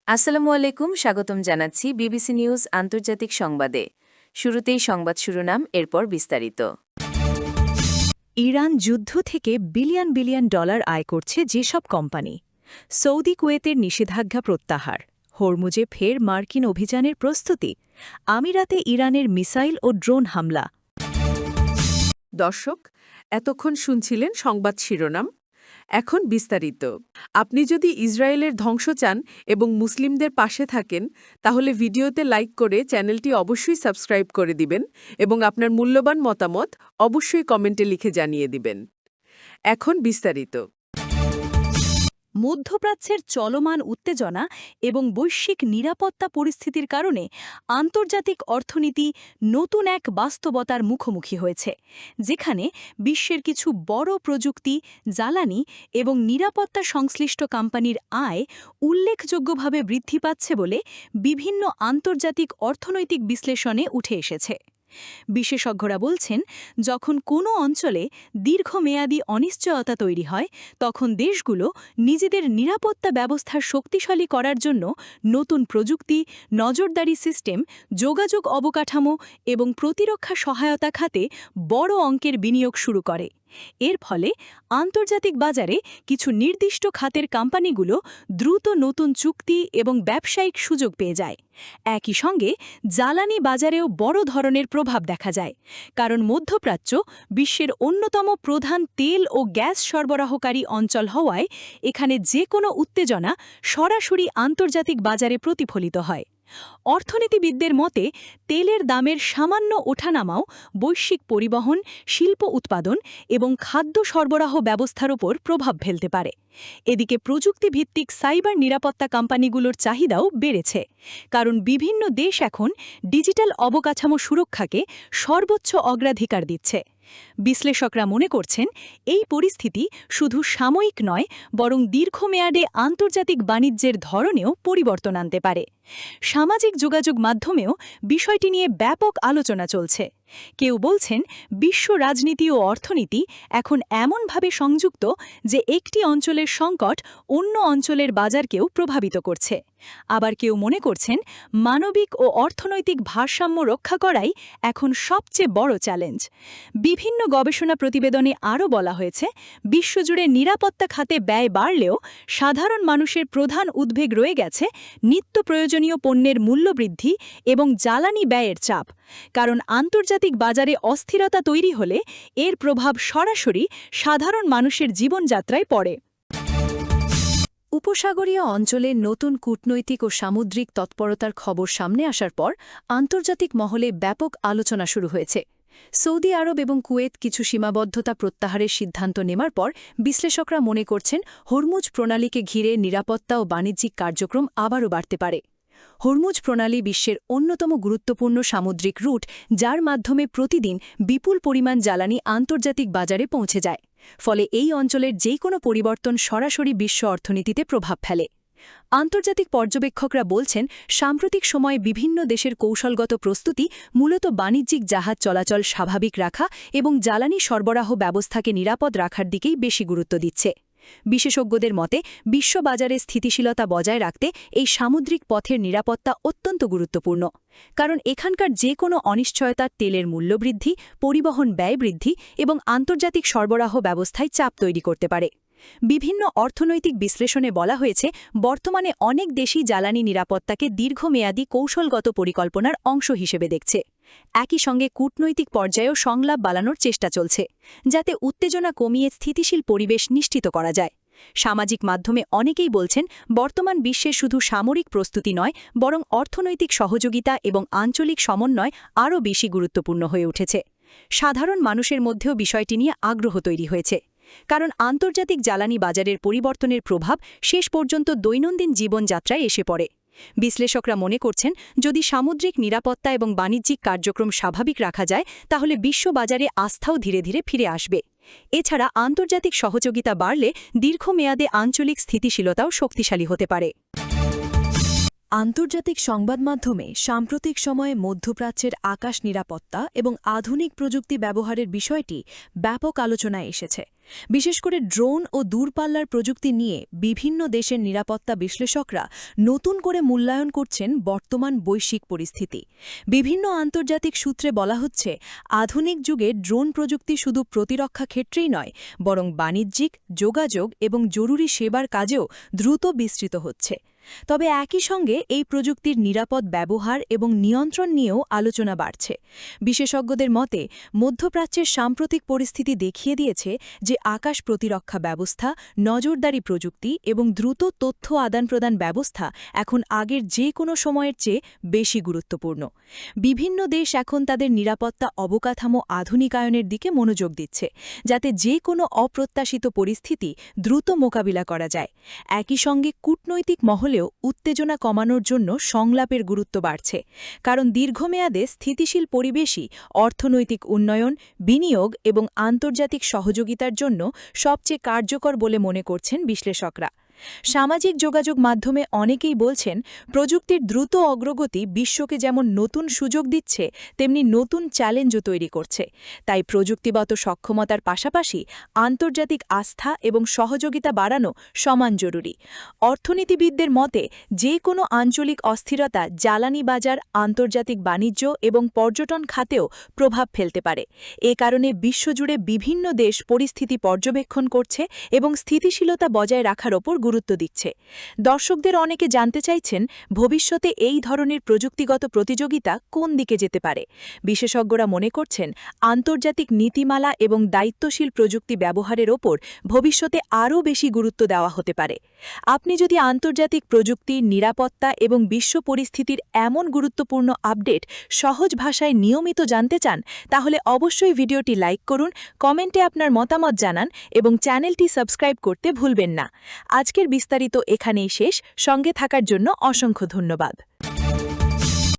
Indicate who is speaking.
Speaker 1: আসসালামু আলাইকুম, স্বাগতম জানাচ্ছি বিবিসি নিউজ আন্তর্জাতিক সংবাদে। শুরুতেই সংবাদ শিরোনাম, এরপর বিস্তারিত।
Speaker 2: ইরান যুদ্ধ থেকে বিলিয়ন বিলিয়ন ডলার আয় করছে যেসব কোম্পানি। সৌদি কুয়েতের নিষেধাজ্ঞা প্রত্যাহার, হরমুজে ফের মার্কিন অভিযানের প্রস্তুতি, আমিরাতে ইরানের মিসাইল ও ড্রোন হামলা।
Speaker 3: দর্শক, এতক্ষণ শুনছিলেন সংবাদ শিরোনাম। এখন বিস্তারিত। আপনি যদি ইসরায়েলের ধ্বংস চান এবং মুসলিমদের পাশে থাকেন, তাহলে ভিডিওতে লাইক করে চ্যানেলটি অবশ্যই সাবস্ক্রাইব করে দিবেন এবং আপনার মূল্যবান মতামত অবশ্যই কমেন্টে লিখে জানিয়ে দিবেন। এখন বিস্তারিত।
Speaker 2: মধ্যপ্রাচ্যের চলমান উত্তেজনা এবং বৈশ্বিক নিরাপত্তা পরিস্থিতির কারণে আন্তর্জাতিক অর্থনীতি নতুন এক বাস্তবতার মুখোমুখি হয়েছে, যেখানে বিশ্বের কিছু বড় প্রযুক্তি, জ্বালানি এবং নিরাপত্তা সংশ্লিষ্ট কোম্পানির আয় উল্লেখযোগ্যভাবে বৃদ্ধি পাচ্ছে বলে বিভিন্ন আন্তর্জাতিক অর্থনৈতিক বিশ্লেষণে উঠে এসেছে। বিশেষজ্ঞরা বলছেন, যখন কোনো অঞ্চলে দীর্ঘমেয়াদী অনিশ্চয়তা তৈরি হয়, তখন দেশগুলো নিজেদের নিরাপত্তা ব্যবস্থা শক্তিশালী করার জন্য নতুন প্রযুক্তি, নজরদারি সিস্টেম, যোগাযোগ অবকাঠামো এবং প্রতিরক্ষা সহায়তা খাতে বড় অঙ্কের বিনিয়োগ শুরু করে। এর ফলে আন্তর্জাতিক বাজারে কিছু নির্দিষ্ট খাতের কোম্পানিগুলো দ্রুত নতুন চুক্তি এবং ব্যবসায়িক সুযোগ পেয়ে যায়। একই সঙ্গে জ্বালানি বাজারেও বড় ধরনের প্রভাব দেখা যায়, কারণ মধ্যপ্রাচ্য বিশ্বের অন্যতম প্রধান তেল ও গ্যাস সরবরাহকারী অঞ্চল হওয়ায় এখানে যে কোনো উত্তেজনা সরাসরি আন্তর্জাতিক বাজারে প্রতিফলিত হয়। অর্থনীতিবিদদের মতে, তেলের দামের সামান্য ওঠানামাও বৈশ্বিক পরিবহন, শিল্প উৎপাদন এবং খাদ্য সরবরাহ ব্যবস্থার ওপর প্রভাব ফেলতে পারে। এদিকে প্রযুক্তিভিত্তিক সাইবার নিরাপত্তা কোম্পানিগুলোর চাহিদাও বেড়েছে, কারণ বিভিন্ন দেশ এখন ডিজিটাল অবকাঠামো সুরক্ষাকে সর্বোচ্চ অগ্রাধিকার দিচ্ছে। বিশ্লেষকরা মনে করছেন, এই পরিস্থিতি শুধু সাময়িক নয়, বরং দীর্ঘমেয়াদে আন্তর্জাতিক বাণিজ্যের ধরনেও পরিবর্তন আনতে পারে। সামাজিক যোগাযোগ মাধ্যমেও বিষয়টি নিয়ে ব্যাপক আলোচনা চলছে। কেউ বলছেন, বিশ্ব রাজনীতি ও অর্থনীতি এখন এমনভাবে সংযুক্ত যে একটি অঞ্চলের সংকট অন্য অঞ্চলের বাজারকেও প্রভাবিত করছে। আবার কেউ মনে করছেন, মানবিক ও অর্থনৈতিক ভারসাম্য রক্ষা করাই এখন সবচেয়ে বড় চ্যালেঞ্জ। বিভিন্ন গবেষণা প্রতিবেদনে আরও বলা হয়েছে, বিশ্বজুড়ে নিরাপত্তা খাতে ব্যয় বাড়লেও সাধারণ মানুষের প্রধান উদ্বেগ রয়ে গেছে নিত্য প্রয়োজনীয় পণ্যের মূল্যবৃদ্ধি এবং জ্বালানি ব্যয়ের চাপ, কারণ আন্তর্জাতিক বাজারে অস্থিরতা তৈরি হলে এর প্রভাব সরাসরি সাধারণ মানুষের জীবনযাত্রায় পড়ে। উপসাগরীয় অঞ্চলে নতুন কূটনৈতিক ও সামুদ্রিক তৎপরতার খবর সামনে আসার পর আন্তর্জাতিক মহলে ব্যাপক আলোচনা শুরু হয়েছে। সৌদি আরব এবং কুয়েত কিছু সীমাবদ্ধতা প্রত্যাহারের সিদ্ধান্ত নেওয়ার পর বিশ্লেষকরা মনে করছেন, হরমুজ প্রণালীকে ঘিরে নিরাপত্তা ও বাণিজ্যিক কার্যক্রম আবারও বাড়তে পারে। হরমুজ প্রণালী বিশ্বের অন্যতম গুরুত্বপূর্ণ সামুদ্রিক রুট, যার মাধ্যমে প্রতিদিন বিপুল পরিমাণ জ্বালানি আন্তর্জাতিক বাজারে পৌঁছে যায়। ফলে এই অঞ্চলের যে কোনো পরিবর্তন সরাসরি বিশ্ব অর্থনীতিতে প্রভাব ফেলে। আন্তর্জাতিক পর্যবেক্ষকরা বলছেন, সাম্প্রতিক সময়ে বিভিন্ন দেশের কৌশলগত প্রস্তুতি মূলত বাণিজ্যিক জাহাজ চলাচল স্বাভাবিক রাখা এবং জ্বালানি সরবরাহ ব্যবস্থাকে নিরাপদ রাখার দিকেই বেশি গুরুত্ব দিচ্ছে। বিশেষজ্ঞদের মতে, বিশ্ববাজারে স্থিতিশীলতা বজায় রাখতে এই সামুদ্রিক পথের নিরাপত্তা অত্যন্ত গুরুত্বপূর্ণ, কারণ এখানকার যে কোনো অনিশ্চয়তা তেলের মূল্যবৃদ্ধি, পরিবহন ব্যয় বৃদ্ধি এবং আন্তর্জাতিক সরবরাহ ব্যবস্থায় চাপ তৈরি করতে পারে। বিভিন্ন অর্থনৈতিক বিশ্লেষণে বলা হয়েছে, বর্তমানে অনেক দেশই জ্বালানি নিরাপত্তাকে দীর্ঘমেয়াদী কৌশলগত পরিকল্পনার অংশ হিসেবে দেখছে। একই সঙ্গে কূটনৈতিক পর্যায়েও সংলাপ বাড়ানোর চেষ্টা চলছে, যাতে উত্তেজনা কমিয়ে স্থিতিশীল পরিবেশ নিশ্চিত করা যায়। সামাজিক মাধ্যমে অনেকেই বলছেন, বর্তমান বিশ্বে শুধু সামরিক প্রস্তুতি নয়, বরং অর্থনৈতিক সহযোগিতা এবং আঞ্চলিক সমন্বয় আরও বেশি গুরুত্বপূর্ণ হয়ে উঠেছে। সাধারণ মানুষের মধ্যেও বিষয়টি নিয়ে আগ্রহ তৈরি হয়েছে, কারণ আন্তর্জাতিক জ্বালানি বাজারের পরিবর্তনের প্রভাব শেষ পর্যন্ত দৈনন্দিন জীবনযাত্রায় এসে পড়ে। বিশ্লেষকরা মনে করছেন, যদি সামুদ্রিক নিরাপত্তা এবং বাণিজ্যিক কার্যক্রম স্বাভাবিক রাখা যায়, তাহলে বিশ্ববাজারে আস্থাও ধীরে ধীরে ফিরে আসবে। এছাড়া আন্তর্জাতিক সহযোগিতা বাড়লে দীর্ঘমেয়াদে আঞ্চলিক স্থিতিশীলতাও শক্তিশালী হতে পারে। আন্তর্জাতিক সংবাদ মাধ্যমে সাম্প্রতিক সময়ে মধ্যপ্রাচ্যের আকাশ নিরাপত্তা এবং আধুনিক প্রযুক্তি ব্যবহারের বিষয়টি ব্যাপক আলোচনায় এসেছে। বিশেষ করে ড্রোন ও দূরপাল্লার প্রযুক্তি নিয়ে বিভিন্ন দেশের নিরাপত্তা বিশ্লেষকরা নতুন করে মূল্যায়ন করছেন বর্তমান বৈশ্বিক পরিস্থিতি। বিভিন্ন আন্তর্জাতিক সূত্রে বলা হচ্ছে, আধুনিক যুগে ড্রোন প্রযুক্তি শুধু প্রতিরক্ষা ক্ষেত্রেই নয়, বরং বাণিজ্যিক, যোগাযোগ এবং জরুরি সেবার কাজেও দ্রুত বিস্তৃত হচ্ছে। তবে একই সঙ্গে এই প্রযুক্তির নিরাপদ ব্যবহার এবং নিয়ন্ত্রণ নিয়েও আলোচনা বাড়ছে। বিশেষজ্ঞদের মতে, মধ্যপ্রাচ্যের সাম্প্রতিক পরিস্থিতি দেখিয়ে দিয়েছে যে আকাশ প্রতিরক্ষা ব্যবস্থা, নজরদারি প্রযুক্তি এবং দ্রুত তথ্য আদান-প্রদান ব্যবস্থা এখন আগের যে কোনো সময়ের চেয়ে বেশি গুরুত্বপূর্ণ। বিভিন্ন দেশ এখন তাদের নিরাপত্তা অবকাঠামো আধুনিকায়নের দিকে মনোযোগ দিচ্ছে, যাতে যে কোনো অপ্রত্যাশিত পরিস্থিতি দ্রুত মোকাবিলা করা যায়। একই সঙ্গে কূটনৈতিক মহলেও উত্তেজনা কমানোর জন্য সংলাপের গুরুত্ব বাড়ছে, কারণ দীর্ঘমেয়াদে স্থিতিশীল পরিবেশই অর্থনৈতিক উন্নয়ন, বিনিয়োগ এবং আন্তর্জাতিক সহযোগিতার জন্য সবচেয়ে কার্যকর বলে মনে করছেন বিশ্লেষকরা। সামাজিক যোগাযোগ মাধ্যমে অনেকেই বলছেন, প্রযুক্তির দ্রুত অগ্রগতি বিশ্বকে যেমন নতুন সুযোগ দিচ্ছে, তেমনি নতুন চ্যালেঞ্জও তৈরি করছে। তাই প্রযুক্তিগত সক্ষমতার পাশাপাশি আন্তর্জাতিক আস্থা এবং সহযোগিতা বাড়ানো সমান জরুরি। অর্থনীতিবিদদের মতে, যে কোনো আঞ্চলিক অস্থিরতা জ্বালানি বাজার, আন্তর্জাতিক বাণিজ্য এবং পর্যটন খাতেও প্রভাব ফেলতে পারে। এ কারণে বিশ্বজুড়ে বিভিন্ন দেশ পরিস্থিতি পর্যবেক্ষণ করছে এবং স্থিতিশীলতা বজায় রাখার ওপর গুরুত্ব দিচ্ছে। দর্শকদের অনেকে জানতে চাইছেন, ভবিষ্যতে এই ধরনের প্রযুক্তিগত প্রতিযোগিতা কোন দিকে যেতে পারে। বিশেষজ্ঞরা মনে করছেন, আন্তর্জাতিক নীতিমালা এবং দায়িত্বশীল প্রযুক্তি ব্যবহারের ওপর ভবিষ্যতে আরও বেশি গুরুত্ব দেওয়া হতে পারে। আপনি যদি আন্তর্জাতিক প্রযুক্তি, নিরাপত্তা এবং বিশ্ব পরিস্থিতির এমন গুরুত্বপূর্ণ আপডেট সহজ ভাষায় নিয়মিত জানতে চান, তাহলে অবশ্যই ভিডিওটি লাইক করুন, কমেন্টে আপনার মতামত জানান এবং চ্যানেলটি সাবস্ক্রাইব করতে ভুলবেন না। আজকের বিস্তারিত এখানেই শেষ। সঙ্গে থাকার জন্য অসংখ্য ধন্যবাদ।